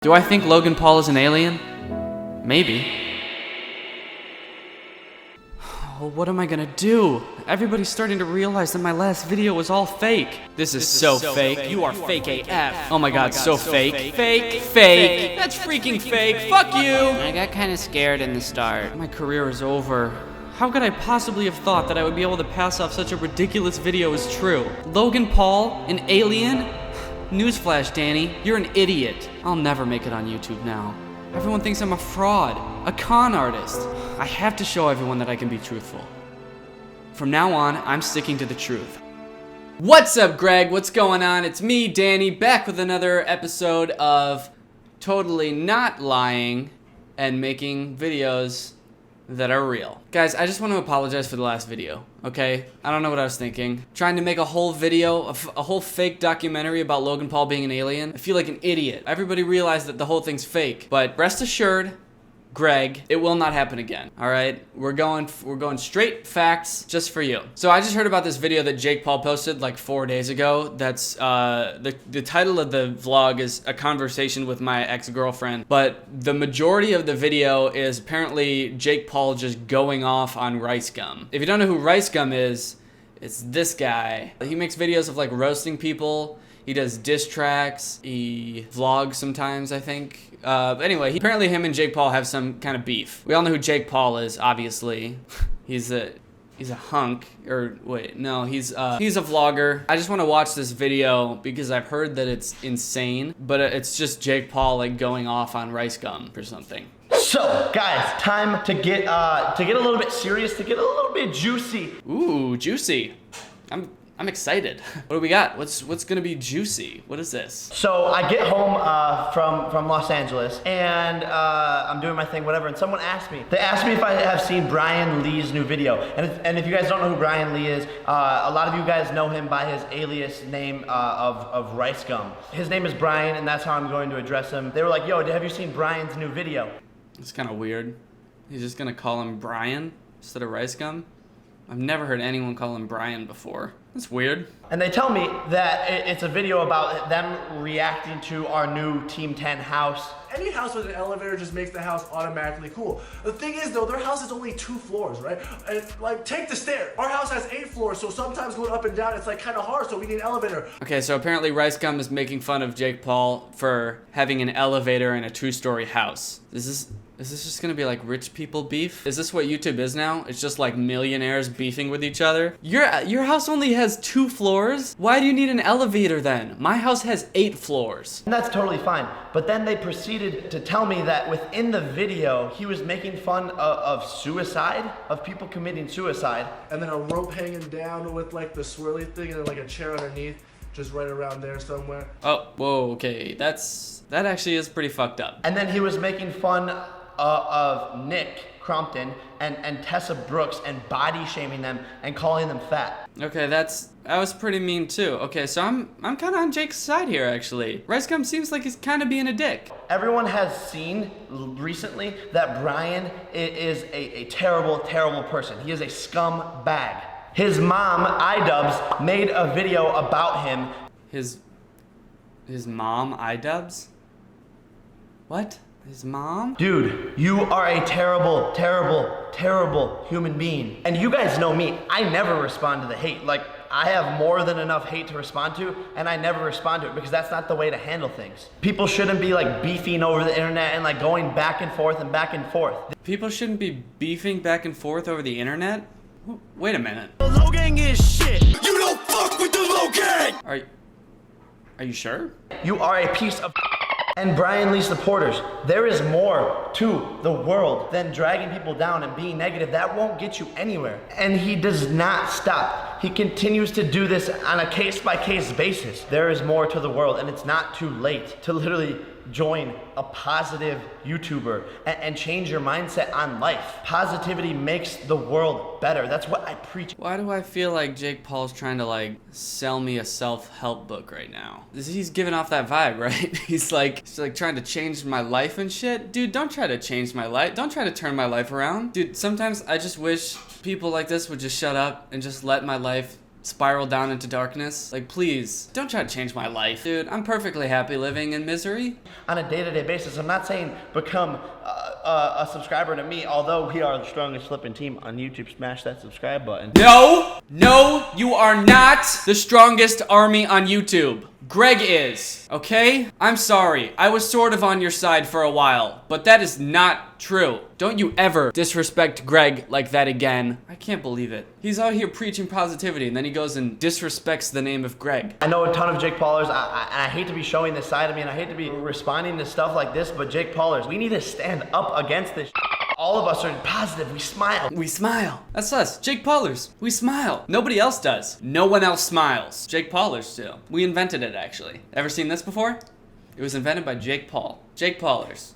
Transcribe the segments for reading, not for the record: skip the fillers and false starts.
Do I think Logan Paul is an alien? Maybe. Oh, what am I gonna do? Everybody's starting to realize that my last video was all fake. This is so fake. You are fake AF. Oh my god, so fake. Fake. That's freaking fake. Fuck you. I got kind of scared in the start. My career is over. How could I possibly have thought that I would be able to pass off such a ridiculous video as true? Logan Paul, an alien? Newsflash, Danny, you're an idiot. I'll never make it on YouTube now. Everyone thinks I'm a fraud, a con artist. I have to show everyone that I can be truthful. From now on, I'm sticking to the truth. What's up, Greg? What's going on? It's me, Danny, back with another episode of totally not lying and making videos that are real. Guys, I just want to apologize for the last video, okay? I don't know what I was thinking. Trying to make a whole video, a whole fake documentary about Logan Paul being an alien. I feel like an idiot. Everybody realized that the whole thing's fake. But rest assured, Greg, it will not happen again, all right? We're going straight facts just for you. So I just heard about this video that Jake Paul posted like 4 days ago. That's, the title of the vlog is A Conversation with My Ex-Girlfriend. But the majority of the video is apparently Jake Paul just going off on Ricegum. If you don't know who Ricegum is, it's this guy. He makes videos of like roasting people. He does diss tracks. He vlogs sometimes, I think. But anyway, apparently him and Jake Paul have some kind of beef. We all know who Jake Paul is, obviously. He's a hunk, or wait, no, he's a vlogger. I just want to watch this video because I've heard that it's insane, but it's just Jake Paul like going off on Ricegum or something. So, guys, time to get a little bit serious, to get a little bit juicy. Ooh, juicy. I'm excited. What do we got? What's gonna be juicy? What is this? So I get home from Los Angeles, and I'm doing my thing, whatever, and someone asked me. They asked me if I have seen Brian Lee's new video. And if you guys don't know who Brian Lee is, a lot of you guys know him by his alias name of Ricegum. His name is Brian, and that's how I'm going to address him. They were like, yo, have you seen Brian's new video? It's kind of weird. He's just gonna call him Brian instead of Ricegum? I've never heard anyone call him Brian before. That's weird. And they tell me that it's a video about them reacting to our new Team 10 house. Any house with an elevator just makes the house automatically cool. The thing is though, their house is only 2 floors, right? And like, take the stair. Our house has 8 floors, so sometimes going up and down, it's like kind of hard, so we need an elevator. Okay, so apparently Ricegum is making fun of Jake Paul for having an elevator in a 2-story house. Is this just gonna be like rich people beef? Is this what YouTube is now? It's just like millionaires beefing with each other? Your house only has 2 floors? Why do you need an elevator then? My house has 8 floors. And that's totally fine. But then they proceeded to tell me that within the video, he was making fun of suicide, of people committing suicide. And then a rope hanging down with like the swirly thing and then like a chair underneath, just right around there somewhere. Oh, whoa, okay. That actually is pretty fucked up. And then he was making fun of Nick Crompton and Tessa Brooks and body shaming them and calling them fat. Okay, that was pretty mean too. Okay, so I'm kind of on Jake's side here actually. Ricegum seems like he's kind of being a dick. Everyone has seen recently that Brian is a terrible, terrible person. He is a scumbag. His mom, iDubbbz, made a video about him. His mom, iDubbbz? What? His mom? Dude, you are a terrible, terrible, terrible human being. And you guys know me, I never respond to the hate. Like, I have more than enough hate to respond to, and I never respond to it because that's not the way to handle things. People shouldn't be like beefing over the internet and like going back and forth and back and forth. People shouldn't be beefing back and forth over the internet? Wait a minute. The low gang is shit. You don't fuck with the low gang! Are you sure? You are a piece of And Brian Lee supporters, there is more to the world than dragging people down and being negative. That won't get you anywhere. And he does not stop. He continues to do this on a case-by-case basis. There is more to the world, and it's not too late to literally join a positive YouTuber and change your mindset on life. Positivity makes the world better. That's what I preach. Why do I feel like Jake Paul's trying to like sell me a self-help book right now? He's giving off that vibe, right? He's like trying to change my life and shit. Dude, don't try to change my life. Don't try to turn my life around. Dude, sometimes I just wish people like this would just shut up and just let my life spiral down into darkness. Like, please, don't try to change my life. Dude, I'm perfectly happy living in misery. On a day-to-day basis, I'm not saying become a subscriber to me, although we are the strongest flipping team on YouTube. Smash that subscribe button. No, you are not the strongest army on YouTube. Greg is, okay? I'm sorry, I was sort of on your side for a while, but that is not true. Don't you ever disrespect Greg like that again. I can't believe it. He's out here preaching positivity and then he goes and disrespects the name of Greg. I know a ton of Jake Paulers. I hate to be showing this side of me and I hate to be responding to stuff like this, but Jake Paulers, we need to stand up against this. All of us are positive. We smile. We smile. That's us. Jake Paulers. We smile. Nobody else does. No one else smiles. Jake Paulers do. We invented it, actually. Ever seen this before? It was invented by Jake Paul. Jake Paulers.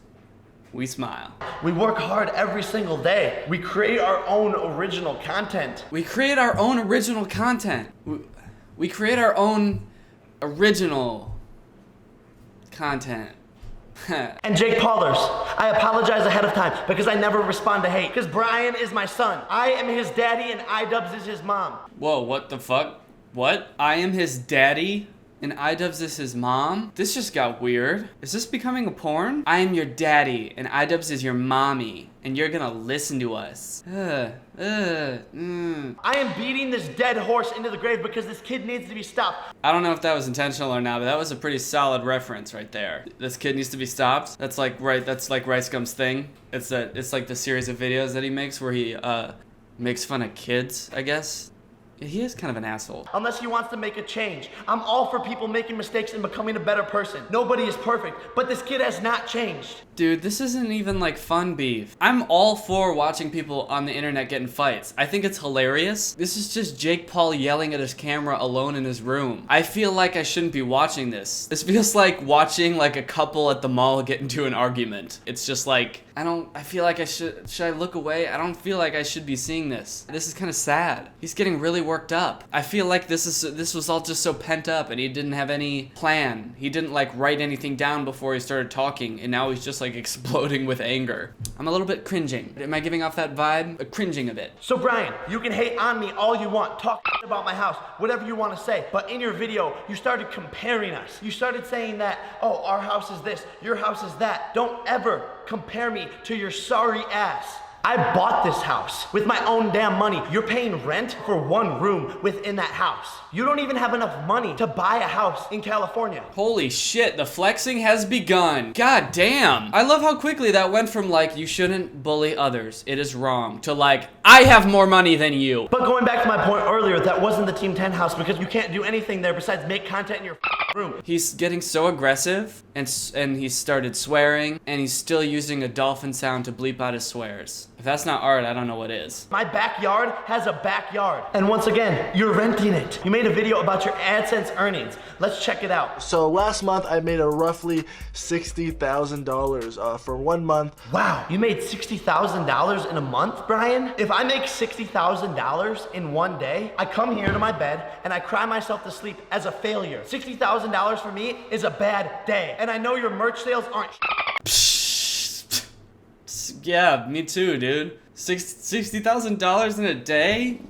We smile. We work hard every single day. We create our own original content. We create our own original content. We create our own original content. And Jake Paulers, I apologize ahead of time because I never respond to hate. Because Brian is my son. I am his daddy and iDubbbz is his mom. Whoa, what the fuck? What? I am his daddy and iDubbbz is his mom? This just got weird. Is this becoming a porn? I am your daddy and iDubbbz is your mommy and you're gonna listen to us. I am beating this dead horse into the grave because this kid needs to be stopped. I don't know if that was intentional or not, but that was a pretty solid reference right there. This kid needs to be stopped. That's like Ricegum's thing. It's like the series of videos that he makes where he makes fun of kids, I guess. He is kind of an asshole. Unless he wants to make a change. I'm all for people making mistakes and becoming a better person. Nobody is perfect, but this kid has not changed. Dude, this isn't even like fun beef. I'm all for watching people on the internet get in fights. I think it's hilarious. This is just Jake Paul yelling at his camera alone in his room. I feel like I shouldn't be watching this. This feels like watching like a couple at the mall get into an argument. It's just like, I feel like should I look away? I don't feel like I should be seeing this. This is kind of sad. He's getting really worked up. I feel like this was all just so pent up and he didn't have any plan. He didn't like write anything down before he started talking and now he's just like exploding with anger. I'm a little bit cringing. Am I giving off that vibe? Cringing a bit. So Brian, you can hate on me all you want. Talk about my house, whatever you want to say. But in your video, you started comparing us. You started saying that, oh, our house is this, your house is that. Don't ever compare me to your sorry ass. I bought this house with my own damn money. You're paying rent for one room within that house. You don't even have enough money to buy a house in California. Holy shit, the flexing has begun. God damn. I love how quickly that went from like, you shouldn't bully others, it is wrong, to like, I have more money than you. But going back to my point earlier, that wasn't the Team 10 house because you can't do anything there besides make content in your room. He's getting so aggressive and he started swearing and he's still using a dolphin sound to bleep out his swears. If that's not art, I don't know what is. My backyard has a backyard. And once again, you're renting it. You made a video about your AdSense earnings. Let's check it out. So last month I made a roughly $60,000 for 1 month. Wow, you made $60,000 in a month, Brian? If I make $60,000 in one day, I come here to my bed and I cry myself to sleep as a failure. $60,000 for me is a bad day. And I know your merch sales aren't Yeah, me too, dude. $60,000 in a day?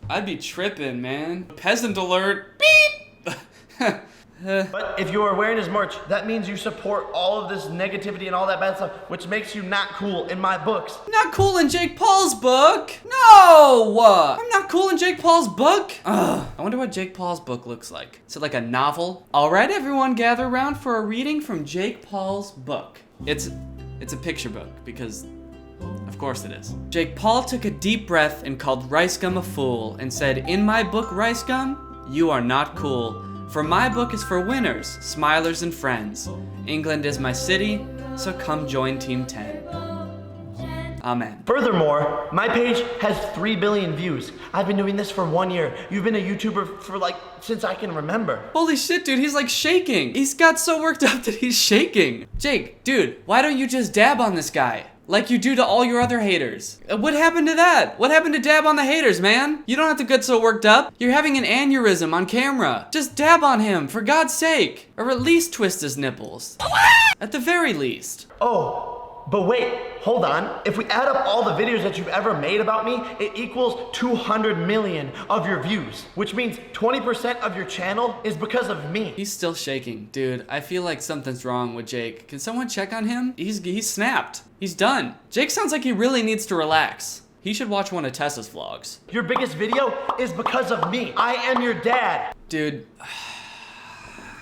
I'd be tripping, man. Peasant alert. Beep! But if you are wearing his merch, that means you support all of this negativity and all that bad stuff, which makes you not cool in my books. Not cool in Jake Paul's book? No! I'm not cool in Jake Paul's book? Ugh. I wonder what Jake Paul's book looks like. Is it like a novel? Alright, everyone, gather around for a reading from Jake Paul's book. It's a picture book, because of course it is. Jake Paul took a deep breath and called Ricegum a fool and said, "In my book, Ricegum, you are not cool. For my book is for winners, smilers, and friends. England is my city, so come join Team 10. Amen." Furthermore, my page has 3 billion views. I've been doing this for 1 year. You've been a YouTuber for since I can remember. Holy shit, dude, he's like shaking. He's got so worked up that he's shaking. Jake, dude, why don't you just dab on this guy? Like you do to all your other haters. What happened to that? What happened to dab on the haters, man? You don't have to get so worked up. You're having an aneurysm on camera. Just dab on him, for God's sake. Or at least twist his nipples. At the very least. Oh, but wait. hold on. If we add up all the videos that you've ever made about me, it equals 200 million of your views, which means 20% of your channel is because of me. He's still shaking. Dude, I feel like something's wrong with Jake. Can someone check on him? He's snapped. He's done. Jake sounds like he really needs to relax. He should watch one of Tessa's vlogs. Your biggest video is because of me. I am your dad. Dude,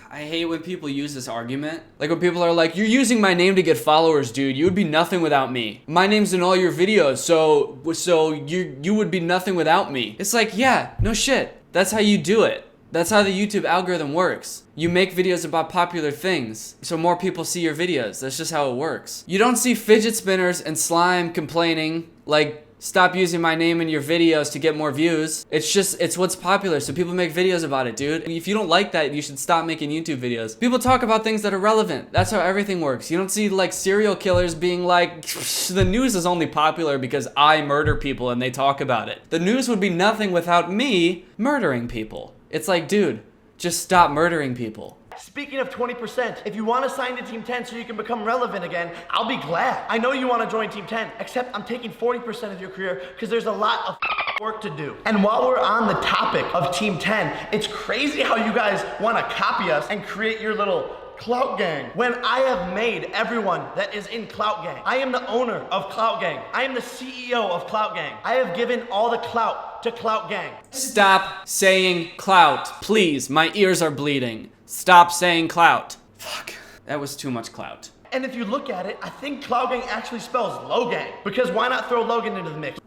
I hate when people use this argument. Like when people are like, you're using my name to get followers, dude. You would be nothing without me. My name's in all your videos, so you would be nothing without me. It's like, yeah, no shit. That's how you do it. That's how the YouTube algorithm works. You make videos about popular things, so more people see your videos. That's just how it works. You don't see fidget spinners and slime complaining, like, stop using my name in your videos to get more views. It's what's popular, so people make videos about it, dude. If you don't like that, you should stop making YouTube videos. People talk about things that are relevant. That's how everything works. You don't see, like, serial killers being like, the news is only popular because I murder people and they talk about it. The news would be nothing without me murdering people. It's like, dude, just stop murdering people. Speaking of 20%, if you want to sign to Team 10 so you can become relevant again, I'll be glad. I know you want to join Team 10, except I'm taking 40% of your career because there's a lot of work to do. And while we're on the topic of Team 10, it's crazy how you guys want to copy us and create your little Clout Gang, when I have made everyone that is in Clout Gang. I am the owner of Clout Gang. I am the CEO of Clout Gang. I have given all the clout to Clout Gang. Stop saying clout, please. My ears are bleeding. Stop saying clout. Fuck, that was too much clout. And if you look at it, I think Clout Gang actually spells Logan, because why not throw Logan into the mix?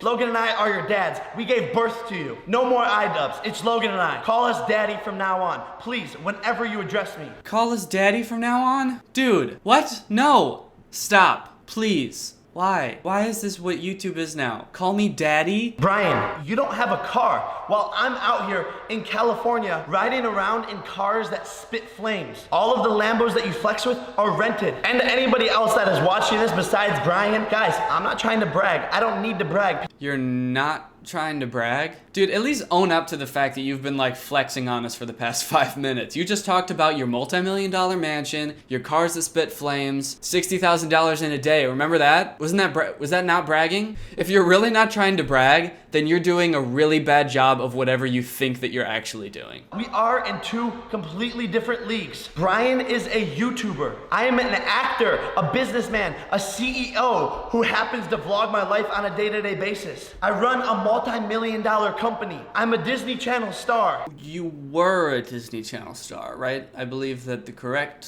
Logan and I are your dads. We gave birth to you. No more I-dubs. It's Logan and I. Call us daddy from now on. Please, whenever you address me. Call us daddy from now on? Dude, what? No. Stop, please. Why? Why is this what YouTube is now? Call me daddy? Brian, you don't have a car while I'm out here in California riding around in cars that spit flames. All of the Lambos that you flex with are rented. And anybody else that is watching this besides Brian, guys, I'm not trying to brag. I don't need to brag. You're not trying to brag? Dude, at least own up to the fact that you've been like flexing on us for the past 5 minutes. You just talked about your multi-million-dollar mansion, your cars that spit flames, $60,000 in a day. Remember that? Was that not bragging? If you're really not trying to brag, then you're doing a really bad job of whatever you think that you're actually doing. We are in two completely different leagues. Brian is a YouTuber. I am an actor, a businessman, a CEO who happens to vlog my life on a day-to-day basis. I run a multi-million-dollar company. I'm a Disney Channel star. You were a Disney Channel star, right? I believe that the correct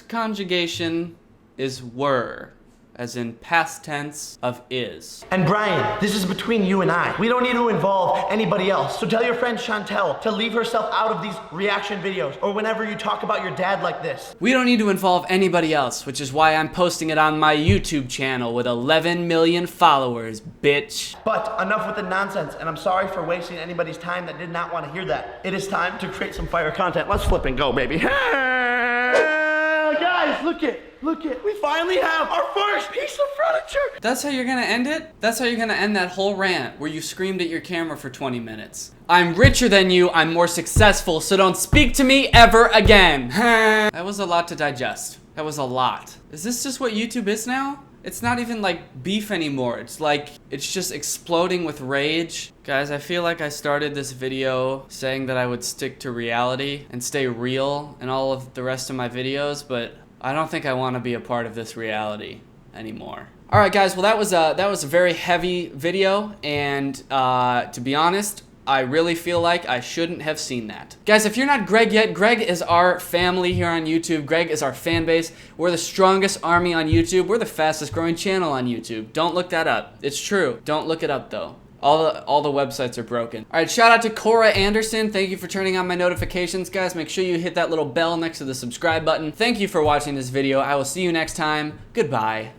conjugation is were, as in past tense of is. And Brian, this is between you and I. We don't need to involve anybody else. So tell your friend Chantel to leave herself out of these reaction videos or whenever you talk about your dad like this. We don't need to involve anybody else, which is why I'm posting it on my YouTube channel with 11 million followers, bitch. But enough with the nonsense, and I'm sorry for wasting anybody's time that did not want to hear that. It is time to create some fire content. Let's flip and go, baby. Guys, look it. We finally have our first piece of furniture. That's how you're gonna end it? That's how you're gonna end that whole rant where you screamed at your camera for 20 minutes. I'm richer than you, I'm more successful, so don't speak to me ever again. That was a lot to digest. That was a lot. Is this just what YouTube is now? It's not even like beef anymore. It's like, it's just exploding with rage. Guys, I feel like I started this video saying that I would stick to reality and stay real in all of the rest of my videos, but I don't think I want to be a part of this reality anymore. All right, guys. Well, that was a very heavy video, and to be honest, I really feel like I shouldn't have seen that. Guys, if you're not Greg yet, Greg is our family here on YouTube. Greg is our fan base. We're the strongest army on YouTube. We're the fastest growing channel on YouTube. Don't look that up. It's true. Don't look it up though. All the websites are broken. All right, shout out to Cora Anderson. Thank you for turning on my notifications, guys. Make sure you hit that little bell next to the subscribe button. Thank you for watching this video. I will see you next time. Goodbye.